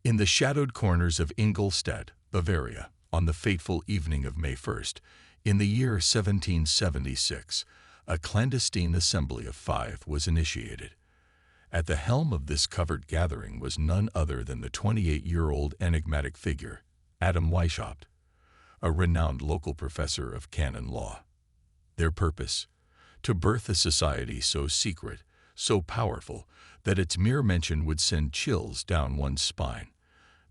In the shadowed corners of Ingolstadt, Bavaria, on the fateful evening of May 1st, in the year 1776, a clandestine assembly of 5 was initiated. At the helm of this covert gathering was none other than the 28-year-old enigmatic figure, Adam Weishaupt, a renowned local professor of canon law. Their purpose? To birth a society so secret, so powerful, that its mere mention would send chills down one's spine.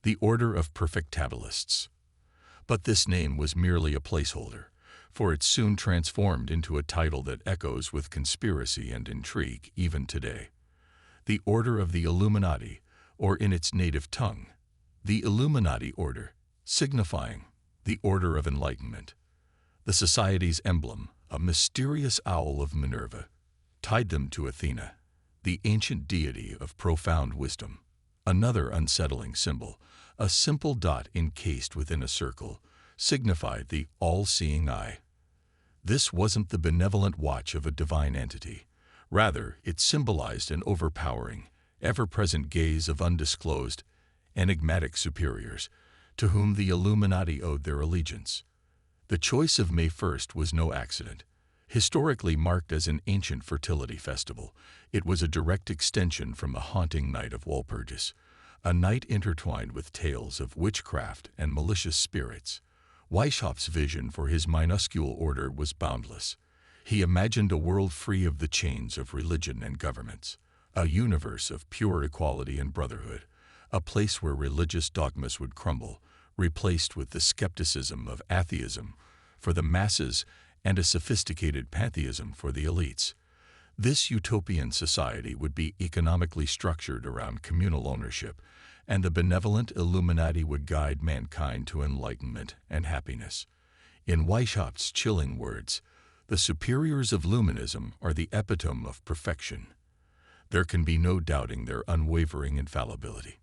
The Order of Perfectabilists. But this name was merely a placeholder, for it soon transformed into a title that echoes with conspiracy and intrigue even today. The Order of the Illuminati, or in its native tongue, the Illuminati Order, signifying the Order of Enlightenment. The society's emblem, a mysterious owl of Minerva, tied them to Athena, the ancient deity of profound wisdom. Another unsettling symbol, a simple dot encased within a circle, signified the all-seeing eye. This wasn't the benevolent watch of a divine entity. Rather, it symbolized an overpowering, ever-present gaze of undisclosed, enigmatic superiors, to whom the Illuminati owed their allegiance. The choice of May 1st was no accident. Historically marked as an ancient fertility festival, it was a direct extension from a haunting night of Walpurgis, a night intertwined with tales of witchcraft and malicious spirits. Weishaupt's vision for his minuscule order was boundless. He imagined a world free of the chains of religion and governments, a universe of pure equality and brotherhood, a place where religious dogmas would crumble, replaced with the skepticism of atheism for the masses and a sophisticated pantheism for the elites. This utopian society would be economically structured around communal ownership, and the benevolent Illuminati would guide mankind to enlightenment and happiness. In Weishaupt's chilling words, the superiors of Luminism are the epitome of perfection. There can be no doubting their unwavering infallibility.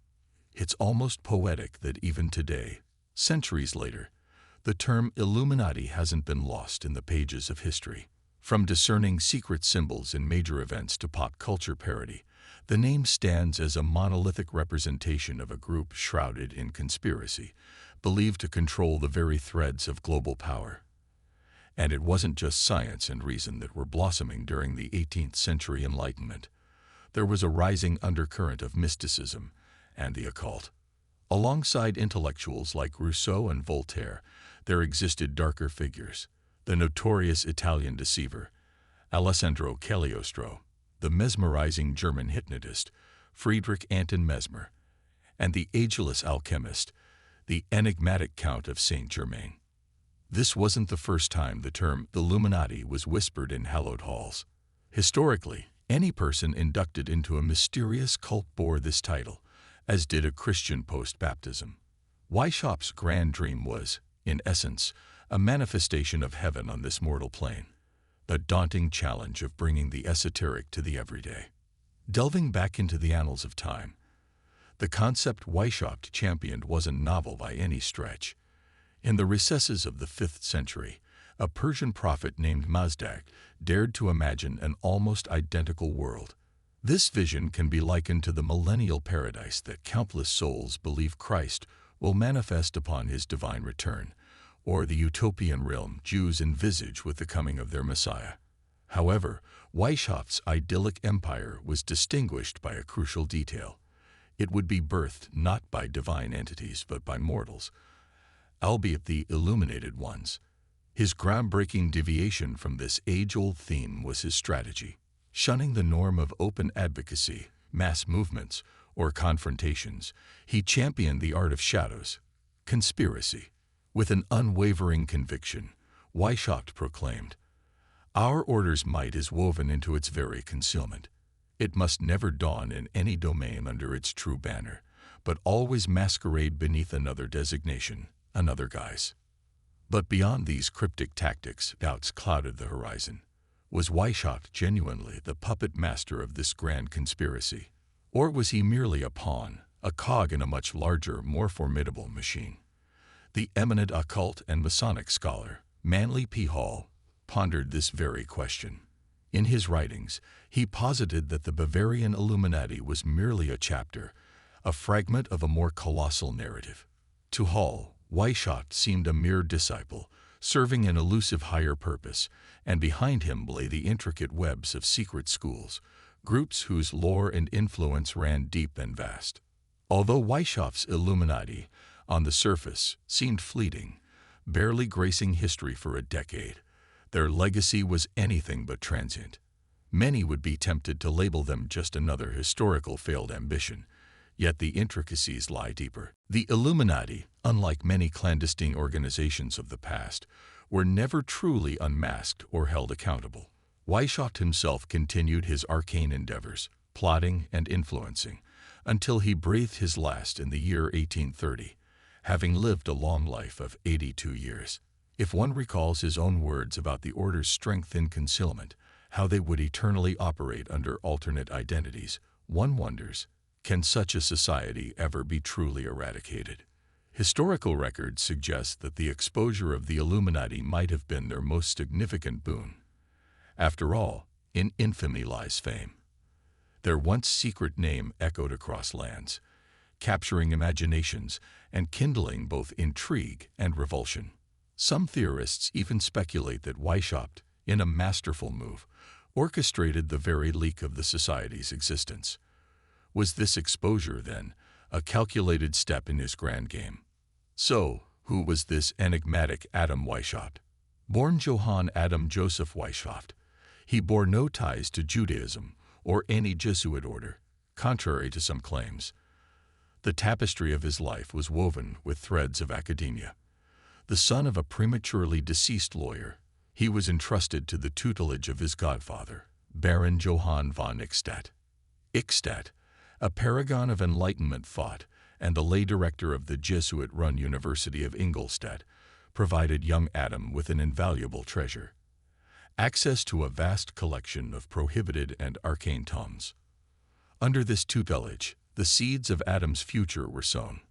It's almost poetic that even today, centuries later, the term Illuminati hasn't been lost in the pages of history. From discerning secret symbols in major events to pop culture parody, the name stands as a monolithic representation of a group shrouded in conspiracy, believed to control the very threads of global power. And it wasn't just science and reason that were blossoming during the 18th century Enlightenment. There was a rising undercurrent of mysticism and the occult. Alongside intellectuals like Rousseau and Voltaire, there existed darker figures. The notorious Italian deceiver, Alessandro Cagliostro, the mesmerizing German hypnotist, Friedrich Anton Mesmer, and the ageless alchemist, the enigmatic Count of Saint-Germain. This wasn't the first time the term Illuminati was whispered in hallowed halls. Historically, any person inducted into a mysterious cult bore this title, as did a Christian post-baptism. Weishaupt's grand dream was, in essence, a manifestation of heaven on this mortal plane, the daunting challenge of bringing the esoteric to the everyday. Delving back into the annals of time, the concept Weishaupt championed wasn't novel by any stretch. In the recesses of the 5th century, a Persian prophet named Mazdak dared to imagine an almost identical world. This vision can be likened to the millennial paradise that countless souls believe Christ will manifest upon his divine return, or the utopian realm Jews envisage with the coming of their Messiah. However, Weishaupt's idyllic empire was distinguished by a crucial detail. It would be birthed not by divine entities but by mortals, albeit the illuminated ones. His groundbreaking deviation from this age-old theme was his strategy. Shunning the norm of open advocacy, mass movements, or confrontations, he championed the art of shadows, conspiracy. With an unwavering conviction, Weishaupt proclaimed, "Our order's might is woven into its very concealment. It must never dawn in any domain under its true banner, but always masquerade beneath another designation, another guise." But beyond these cryptic tactics, doubts clouded the horizon. Was Weishaupt genuinely the puppet master of this grand conspiracy? Or was he merely a pawn, a cog in a much larger, more formidable machine? The eminent occult and Masonic scholar, Manly P. Hall, pondered this very question. In his writings, he posited that the Bavarian Illuminati was merely a chapter, a fragment of a more colossal narrative. To Hall, Weishaupt seemed a mere disciple, serving an elusive higher purpose, and behind him lay the intricate webs of secret schools, groups whose lore and influence ran deep and vast. Although Weishaupt's Illuminati, on the surface, seemed fleeting, barely gracing history for a decade, their legacy was anything but transient. Many would be tempted to label them just another historical failed ambition, yet the intricacies lie deeper. The Illuminati, unlike many clandestine organizations of the past, were never truly unmasked or held accountable. Weishaupt himself continued his arcane endeavors, plotting and influencing, until he breathed his last in the year 1830, having lived a long life of 82 years. If one recalls his own words about the order's strength in concealment, how they would eternally operate under alternate identities, one wonders, can such a society ever be truly eradicated? Historical records suggest that the exposure of the Illuminati might have been their most significant boon. After all, in infamy lies fame. Their once secret name echoed across lands, capturing imaginations and kindling both intrigue and revulsion. Some theorists even speculate that Weishaupt, in a masterful move, orchestrated the very leak of the society's existence. Was this exposure, then, a calculated step in his grand game? So, who was this enigmatic Adam Weishaupt? Born Johann Adam Joseph Weishaupt, he bore no ties to Judaism or any Jesuit order, contrary to some claims. The tapestry of his life was woven with threads of academia. The son of a prematurely deceased lawyer, he was entrusted to the tutelage of his godfather, Baron Johann von Eichstätt. Eichstätt, a paragon of Enlightenment thought and the lay director of the Jesuit-run University of Ingolstadt, provided young Adam with an invaluable treasure: access to a vast collection of prohibited and arcane tomes. Under this tutelage, the seeds of Adam's future were sown.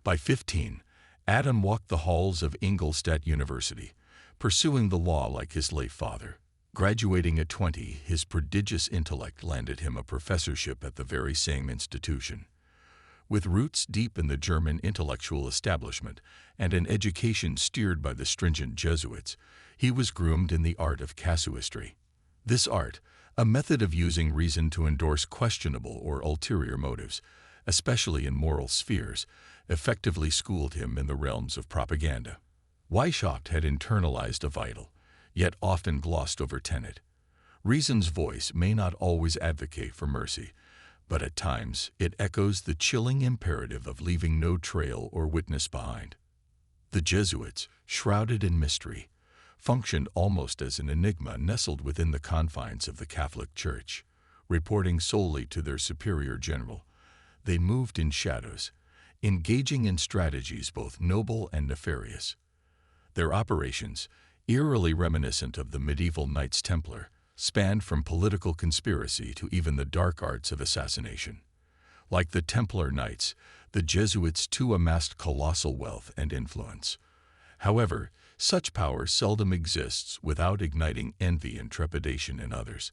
By 15, Adam walked the halls of Ingolstadt University, pursuing the law like his late father. Graduating at 20, his prodigious intellect landed him a professorship at the very same institution. With roots deep in the German intellectual establishment and an education steered by the stringent Jesuits, he was groomed in the art of casuistry. This art, a method of using reason to endorse questionable or ulterior motives, especially in moral spheres, effectively schooled him in the realms of propaganda. Weishaupt had internalized a vital, yet often glossed over tenet. Reason's voice may not always advocate for mercy, but at times it echoes the chilling imperative of leaving no trail or witness behind. The Jesuits, shrouded in mystery, functioned almost as an enigma nestled within the confines of the Catholic Church. Reporting solely to their superior general, they moved in shadows, engaging in strategies both noble and nefarious. Their operations, eerily reminiscent of the medieval Knights Templar, spanned from political conspiracy to even the dark arts of assassination. Like the Templar Knights, the Jesuits too amassed colossal wealth and influence. However, such power seldom exists without igniting envy and trepidation in others.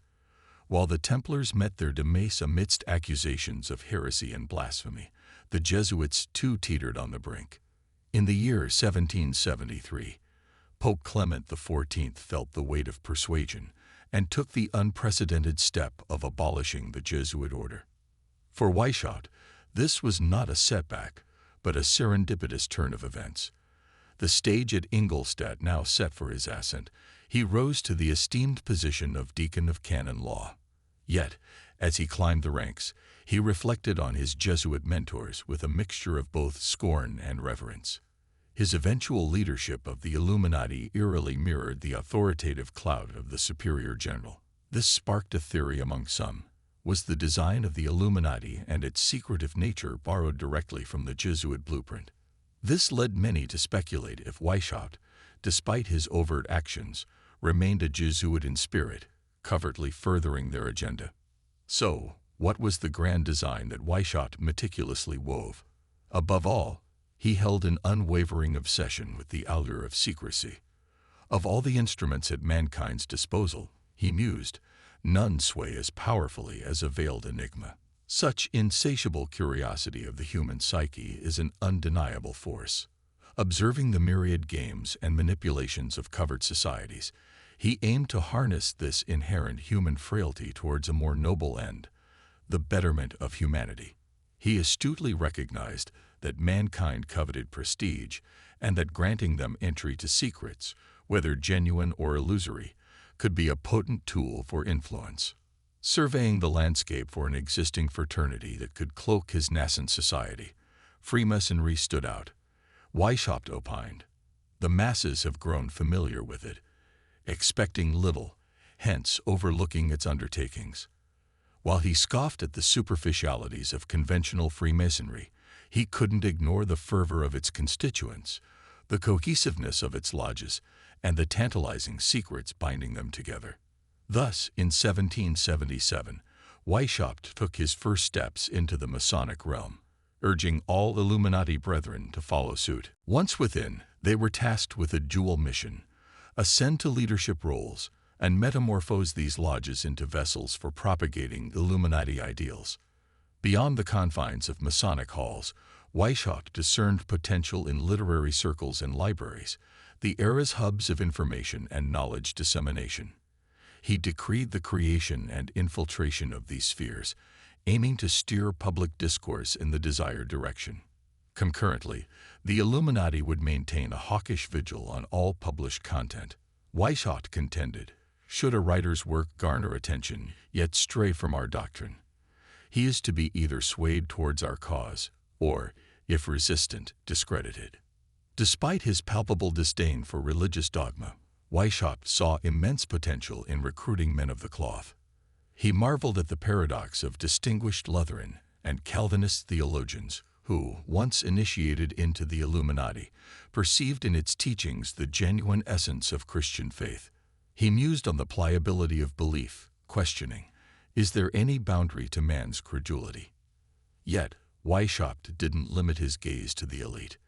While the Templars met their demise amidst accusations of heresy and blasphemy, the Jesuits too teetered on the brink. In the year 1773, Pope Clement XIV felt the weight of persuasion and took the unprecedented step of abolishing the Jesuit order. For Weishaupt, this was not a setback, but a serendipitous turn of events. The stage at Ingolstadt now set for his ascent, he rose to the esteemed position of deacon of canon law. Yet, as he climbed the ranks, he reflected on his Jesuit mentors with a mixture of both scorn and reverence. His eventual leadership of the Illuminati eerily mirrored the authoritative clout of the superior general. This sparked a theory among some. Was the design of the Illuminati and its secretive nature borrowed directly from the Jesuit blueprint? This led many to speculate if Weishaupt, despite his overt actions, remained a Jesuit in spirit, covertly furthering their agenda. So, what was the grand design that Weishaupt meticulously wove? Above all, he held an unwavering obsession with the allure of secrecy. Of all the instruments at mankind's disposal, he mused, none sway as powerfully as a veiled enigma. Such insatiable curiosity of the human psyche is an undeniable force. Observing the myriad games and manipulations of covert societies, he aimed to harness this inherent human frailty towards a more noble end, the betterment of humanity. He astutely recognized that mankind coveted prestige, and that granting them entry to secrets, whether genuine or illusory, could be a potent tool for influence. Surveying the landscape for an existing fraternity that could cloak his nascent society, Freemasonry stood out. Weishaupt opined, "The masses have grown familiar with it, expecting little, hence overlooking its undertakings." While he scoffed at the superficialities of conventional Freemasonry, he couldn't ignore the fervor of its constituents, the cohesiveness of its lodges, and the tantalizing secrets binding them together. Thus, in 1777, Weishaupt took his first steps into the Masonic realm, urging all Illuminati brethren to follow suit. Once within, they were tasked with a dual mission: ascend to leadership roles and metamorphose these lodges into vessels for propagating Illuminati ideals. Beyond the confines of Masonic halls, Weishaupt discerned potential in literary circles and libraries, the era's hubs of information and knowledge dissemination. He decreed the creation and infiltration of these spheres, aiming to steer public discourse in the desired direction. Concurrently, the Illuminati would maintain a hawkish vigil on all published content. Weishaupt contended, should a writer's work garner attention, yet stray from our doctrine, he is to be either swayed towards our cause, or, if resistant, discredited. Despite his palpable disdain for religious dogma, Weishaupt saw immense potential in recruiting men of the cloth. He marveled at the paradox of distinguished Lutheran and Calvinist theologians who, once initiated into the Illuminati, perceived in its teachings the genuine essence of Christian faith. He mused on the pliability of belief, questioning, is there any boundary to man's credulity? Yet, Weishaupt didn't limit his gaze to the elite.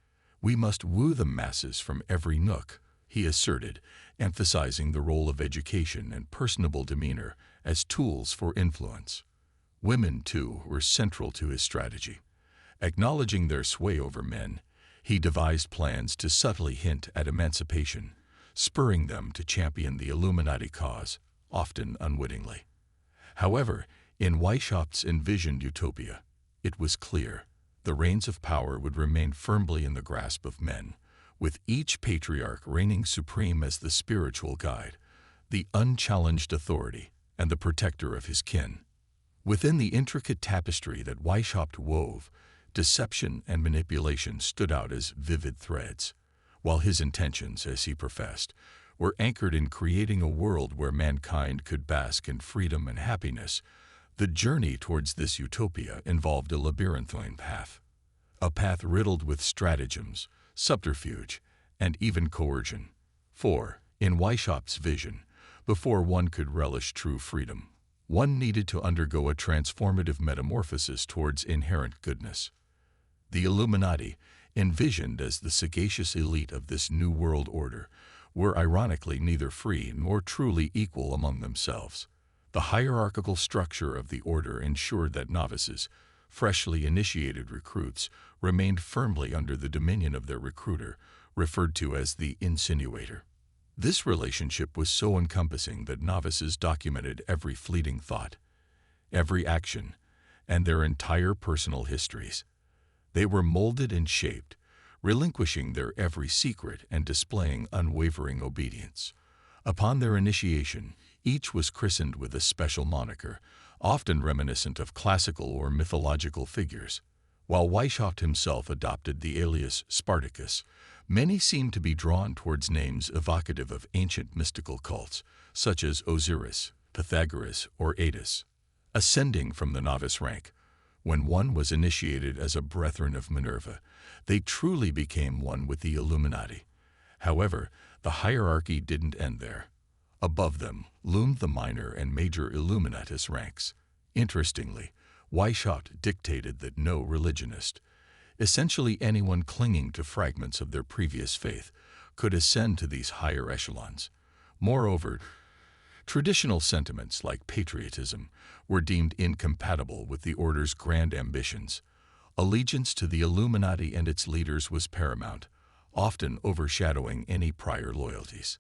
We must woo the masses from every nook, he asserted, emphasizing the role of education and personable demeanor as tools for influence. Women, too, were central to his strategy. Acknowledging their sway over men, he devised plans to subtly hint at emancipation, spurring them to champion the Illuminati cause, often unwittingly. However, in Weishaupt's envisioned utopia, it was clear the reins of power would remain firmly in the grasp of men, with each patriarch reigning supreme as the spiritual guide, the unchallenged authority, and the protector of his kin. Within the intricate tapestry that Weishaupt wove, deception and manipulation stood out as vivid threads, while his intentions, as he professed, were anchored in creating a world where mankind could bask in freedom and happiness. The journey towards this utopia involved a labyrinthine path, a path riddled with stratagems, subterfuge, and even coercion. For, in Weishaupt's vision, before one could relish true freedom, one needed to undergo a transformative metamorphosis towards inherent goodness. The Illuminati, envisioned as the sagacious elite of this new world order, were ironically neither free nor truly equal among themselves. The hierarchical structure of the order ensured that novices, freshly initiated recruits, remained firmly under the dominion of their recruiter, referred to as the insinuator. This relationship was so encompassing that novices documented every fleeting thought, every action, and their entire personal histories. They were molded and shaped, relinquishing their every secret and displaying unwavering obedience. Upon their initiation, each was christened with a special moniker, often reminiscent of classical or mythological figures. While Weishaupt himself adopted the alias Spartacus, many seemed to be drawn towards names evocative of ancient mystical cults, such as Osiris, Pythagoras, or Attis. Ascending from the novice rank, when one was initiated as a brethren of Minerva, they truly became one with the Illuminati. However, the hierarchy didn't end there. Above them loomed the minor and major Illuminatus ranks. Interestingly, Weishaupt dictated that no religionist, essentially anyone clinging to fragments of their previous faith, could ascend to these higher echelons. Moreover, Traditional sentiments like patriotism were deemed incompatible with the order's grand ambitions. Allegiance to the Illuminati and its leaders was paramount, often overshadowing any prior loyalties.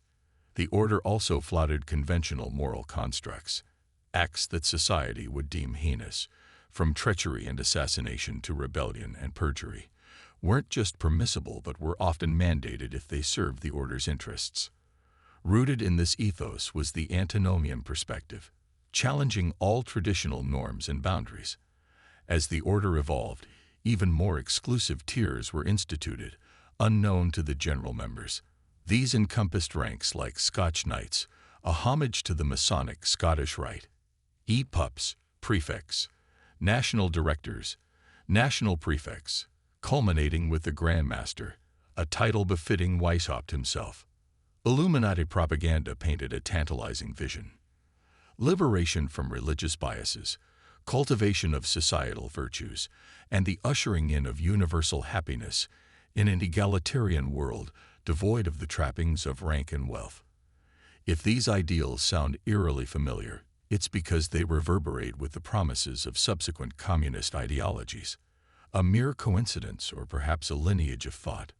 The order also flouted conventional moral constructs, acts that society would deem heinous, from treachery and assassination to rebellion and perjury, weren't just permissible but were often mandated if they served the order's interests. Rooted in this ethos was the antinomian perspective, challenging all traditional norms and boundaries. As the order evolved, even more exclusive tiers were instituted, unknown to the general members. These encompassed ranks like Scotch Knights, a homage to the Masonic Scottish Rite, e-pups, prefects, national directors, national prefects, culminating with the Grand Master, a title befitting Weishaupt himself. Illuminati propaganda painted a tantalizing vision. Liberation from religious biases, cultivation of societal virtues, and the ushering in of universal happiness in an egalitarian world devoid of the trappings of rank and wealth. If these ideals sound eerily familiar, it's because they reverberate with the promises of subsequent communist ideologies. A mere coincidence, or perhaps a lineage of thought?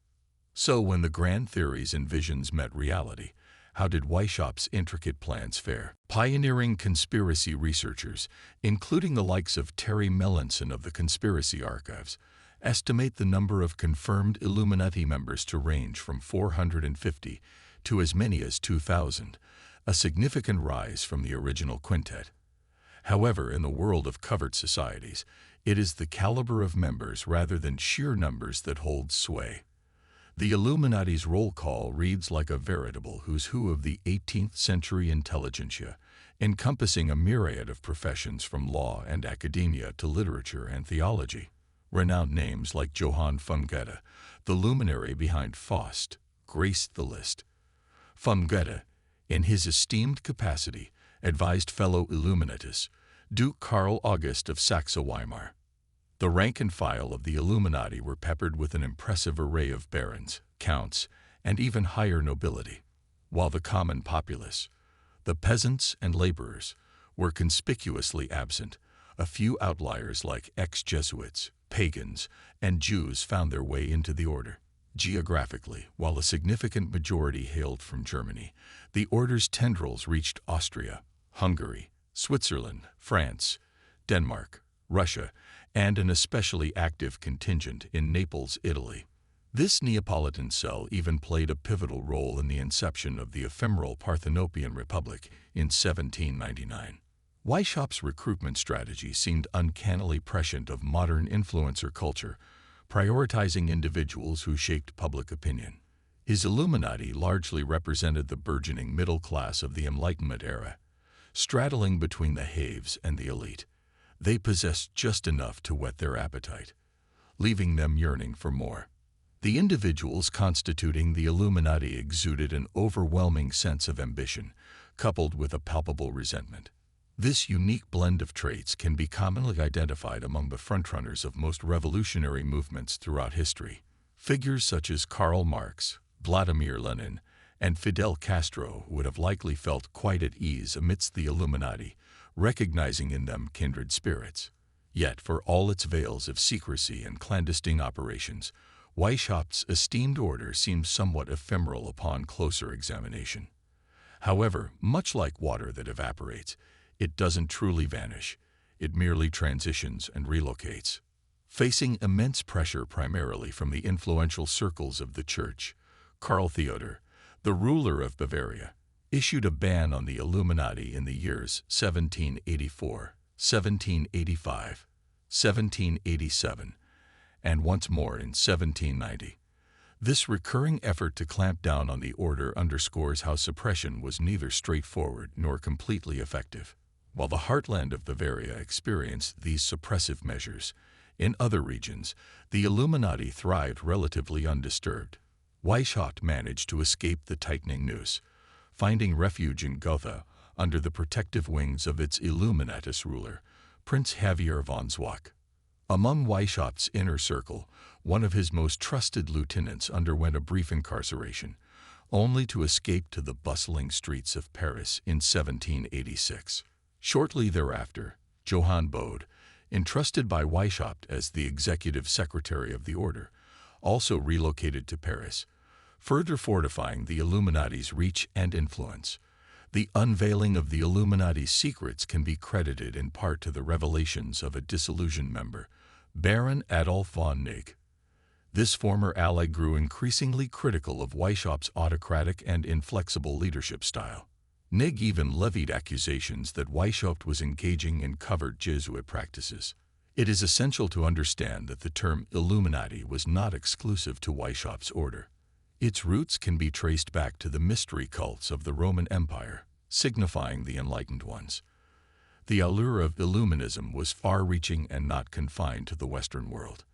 So when the grand theories and visions met reality, how did Weishaupt's intricate plans fare? Pioneering conspiracy researchers, including the likes of Terry Melanson of the Conspiracy Archives, estimate the number of confirmed Illuminati members to range from 450 to as many as 2,000, a significant rise from the original quintet. However, in the world of covert societies, it is the caliber of members rather than sheer numbers that holds sway. The Illuminati's roll call reads like a veritable who's who of the 18th century intelligentsia, encompassing a myriad of professions from law and academia to literature and theology. Renowned names like Johann von Goethe, the luminary behind Faust, graced the list. Von Goethe, in his esteemed capacity, advised fellow Illuminatus, Duke Karl August of Saxe-Weimar. The rank and file of the Illuminati were peppered with an impressive array of barons, counts, and even higher nobility, while the common populace, the peasants and laborers, were conspicuously absent. A few outliers like ex-Jesuits, pagans, and Jews found their way into the order. Geographically, while a significant majority hailed from Germany, the order's tendrils reached Austria, Hungary, Switzerland, France, Denmark, Russia, and an especially active contingent in Naples, Italy. This Neapolitan cell even played a pivotal role in the inception of the ephemeral Parthenopean Republic in 1799. Weishaupt's recruitment strategy seemed uncannily prescient of modern influencer culture, prioritizing individuals who shaped public opinion. His Illuminati largely represented the burgeoning middle class of the Enlightenment era, straddling between the haves and the elite. They possessed just enough to whet their appetite, leaving them yearning for more. The individuals constituting the Illuminati exuded an overwhelming sense of ambition, coupled with a palpable resentment. This unique blend of traits can be commonly identified among the frontrunners of most revolutionary movements throughout history. Figures such as Karl Marx, Vladimir Lenin, and Fidel Castro would have likely felt quite at ease amidst the Illuminati, recognizing in them kindred spirits. Yet, for all its veils of secrecy and clandestine operations, Weishaupt's esteemed order seems somewhat ephemeral upon closer examination. However, much like water that evaporates, it doesn't truly vanish. It merely transitions and relocates. Facing immense pressure primarily from the influential circles of the church, Karl Theodor, the ruler of Bavaria, issued a ban on the Illuminati in the years 1784, 1785, 1787, and once more in 1790. This recurring effort to clamp down on the order underscores how suppression was neither straightforward nor completely effective. While the heartland of Bavaria experienced these suppressive measures, in other regions, the Illuminati thrived relatively undisturbed. Weishaupt managed to escape the tightening noose, finding refuge in Gotha under the protective wings of its Illuminatus ruler, Prince Javier von Zwock. Among Weishaupt's inner circle, one of his most trusted lieutenants underwent a brief incarceration, only to escape to the bustling streets of Paris in 1786. Shortly thereafter, Johann Bode, entrusted by Weishaupt as the executive secretary of the order, also relocated to Paris, further fortifying the Illuminati's reach and influence. The unveiling of the Illuminati's secrets can be credited in part to the revelations of a disillusioned member, Baron Adolf von Knigge. This former ally grew increasingly critical of Weishaupt's autocratic and inflexible leadership style. Knigge even levied accusations that Weishaupt was engaging in covert Jesuit practices. It is essential to understand that the term Illuminati was not exclusive to Weishaupt's order. Its roots can be traced back to the mystery cults of the Roman Empire, signifying the enlightened ones. The allure of Illuminism was far-reaching and not confined to the Western world.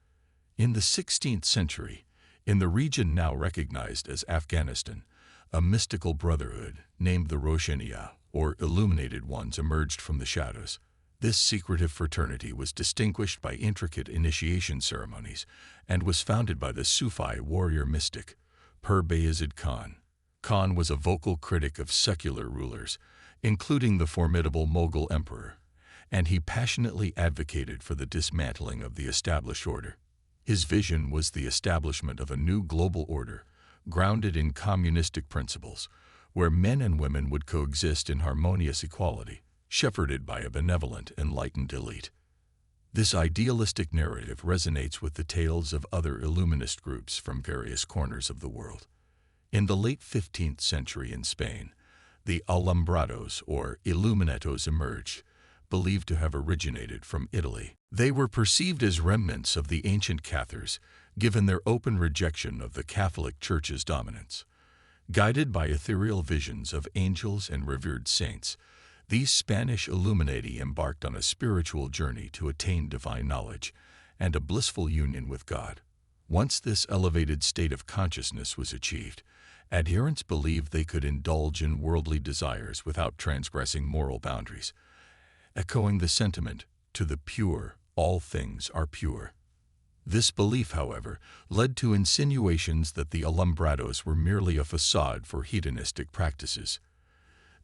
In the 16th century, in the region now recognized as Afghanistan, a mystical brotherhood named the Roshaniya, or Illuminated Ones, emerged from the shadows. This secretive fraternity was distinguished by intricate initiation ceremonies and was founded by the Sufi warrior mystic, Pir Bayezid Khan. Khan was a vocal critic of secular rulers, including the formidable Mughal emperor, and he passionately advocated for the dismantling of the established order. His vision was the establishment of a new global order, grounded in communistic principles, where men and women would coexist in harmonious equality, shepherded by a benevolent, enlightened elite. This idealistic narrative resonates with the tales of other Illuminist groups from various corners of the world. In the late 15th century in Spain, the Alumbrados or Illuminatos emerged, believed to have originated from Italy. They were perceived as remnants of the ancient Cathars, given their open rejection of the Catholic Church's dominance. Guided by ethereal visions of angels and revered saints, these Spanish Illuminati embarked on a spiritual journey to attain divine knowledge and a blissful union with God. Once this elevated state of consciousness was achieved, adherents believed they could indulge in worldly desires without transgressing moral boundaries, echoing the sentiment, "To the pure, all things are pure." This belief, however, led to insinuations that the Alumbrados were merely a facade for hedonistic practices.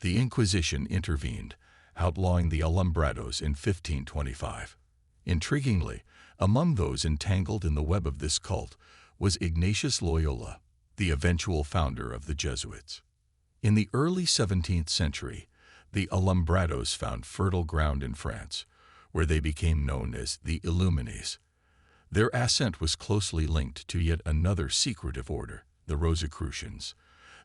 The Inquisition intervened, outlawing the Alumbrados in 1525. Intriguingly, among those entangled in the web of this cult was Ignatius Loyola, the eventual founder of the Jesuits. In the early 17th century, the Alumbrados found fertile ground in France, where they became known as the Illuminis. Their ascent was closely linked to yet another secretive order, the Rosicrucians.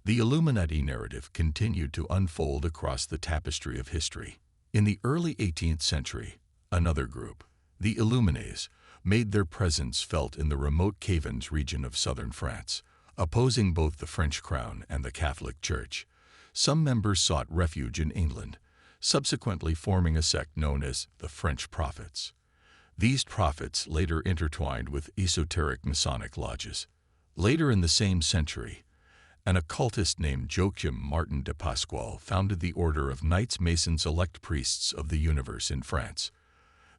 The Illuminati narrative continued to unfold across the tapestry of history. In the early 18th century, another group, the Illuminés, made their presence felt in the remote Cavans region of southern France, opposing both the French crown and the Catholic Church. Some members sought refuge in England, subsequently forming a sect known as the French Prophets. These prophets later intertwined with esoteric Masonic lodges. Later in the same century, an occultist named Joachim Martin de Pasquale founded the Order of Knights Masons, elect priests of the universe in France.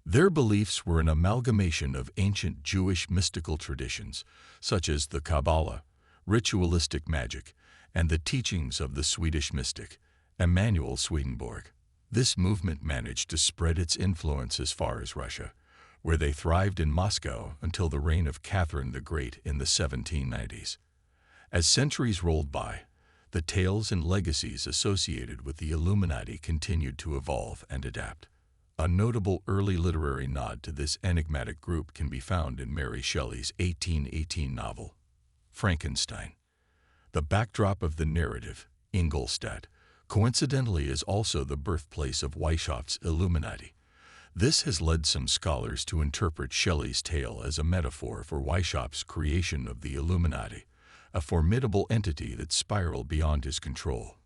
Their beliefs were an amalgamation of ancient Jewish mystical traditions, such as the Kabbalah, ritualistic magic, and the teachings of the Swedish mystic, Emanuel Swedenborg. This movement managed to spread its influence as far as Russia, where they thrived in Moscow until the reign of Catherine the Great in the 1790s. As centuries rolled by, the tales and legacies associated with the Illuminati continued to evolve and adapt. A notable early literary nod to this enigmatic group can be found in Mary Shelley's 1818 novel, Frankenstein. The backdrop of the narrative, Ingolstadt, coincidentally is also the birthplace of Weishaupt's Illuminati. This has led some scholars to interpret Shelley's tale as a metaphor for Weishaupt's creation of the Illuminati, a formidable entity that spiraled beyond his control.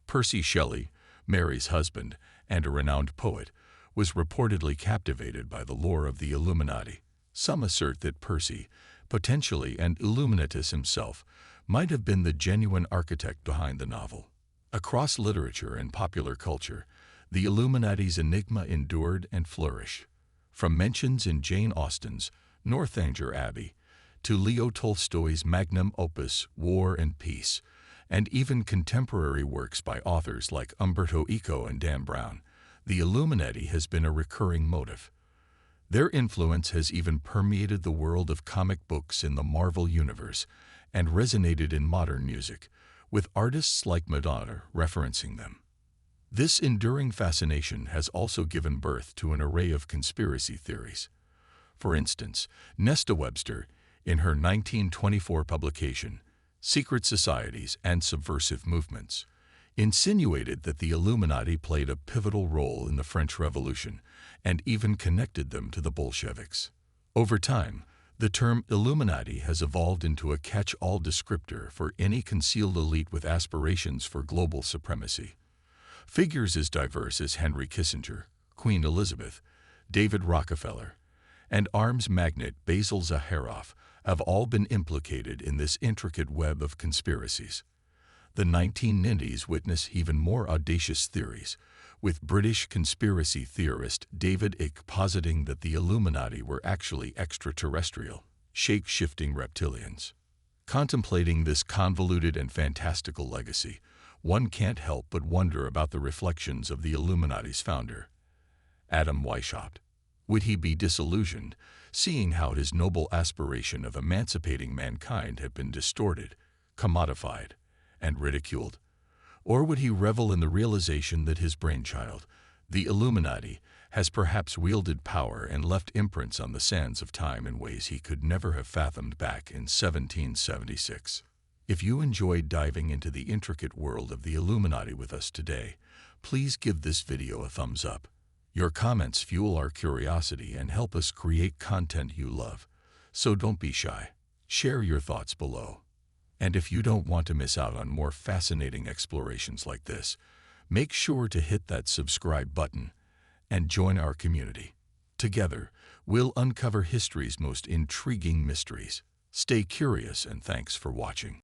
Percy Shelley, Mary's husband and a renowned poet, was reportedly captivated by the lore of the Illuminati. Some assert that Percy, potentially an Illuminatus himself, might have been the genuine architect behind the novel. Across literature and popular culture, the Illuminati's enigma endured and flourished. From mentions in Jane Austen's Northanger Abbey to Leo Tolstoy's magnum opus War and Peace, and even contemporary works by authors like Umberto Eco and Dan Brown, the Illuminati has been a recurring motive. Their influence has even permeated the world of comic books in the Marvel Universe and resonated in modern music, with artists like Madonna referencing them. This enduring fascination has also given birth to an array of conspiracy theories. For instance, Nesta Webster, in her 1924 publication, Secret Societies and Subversive Movements, insinuated that the Illuminati played a pivotal role in the French Revolution and even connected them to the Bolsheviks. Over time, the term Illuminati has evolved into a catch-all descriptor for any concealed elite with aspirations for global supremacy. Figures as diverse as Henry Kissinger, Queen Elizabeth, David Rockefeller, and arms magnate Basil Zaharoff have all been implicated in this intricate web of conspiracies. The 1990s witnessed even more audacious theories, with British conspiracy theorist David Icke positing that the Illuminati were actually extraterrestrial, shape-shifting reptilians. Contemplating this convoluted and fantastical legacy, one can't help but wonder about the reflections of the Illuminati's founder, Adam Weishaupt. Would he be disillusioned, seeing how his noble aspiration of emancipating mankind had been distorted, commodified, and ridiculed? Or would he revel in the realization that his brainchild, the Illuminati, has perhaps wielded power and left imprints on the sands of time in ways he could never have fathomed back in 1776? If you enjoyed diving into the intricate world of the Illuminati with us today, please give this video a thumbs up. Your comments fuel our curiosity and help us create content you love, so don't be shy. Share your thoughts below. And if you don't want to miss out on more fascinating explorations like this, make sure to hit that subscribe button and join our community. Together, we'll uncover history's most intriguing mysteries. Stay curious and thanks for watching.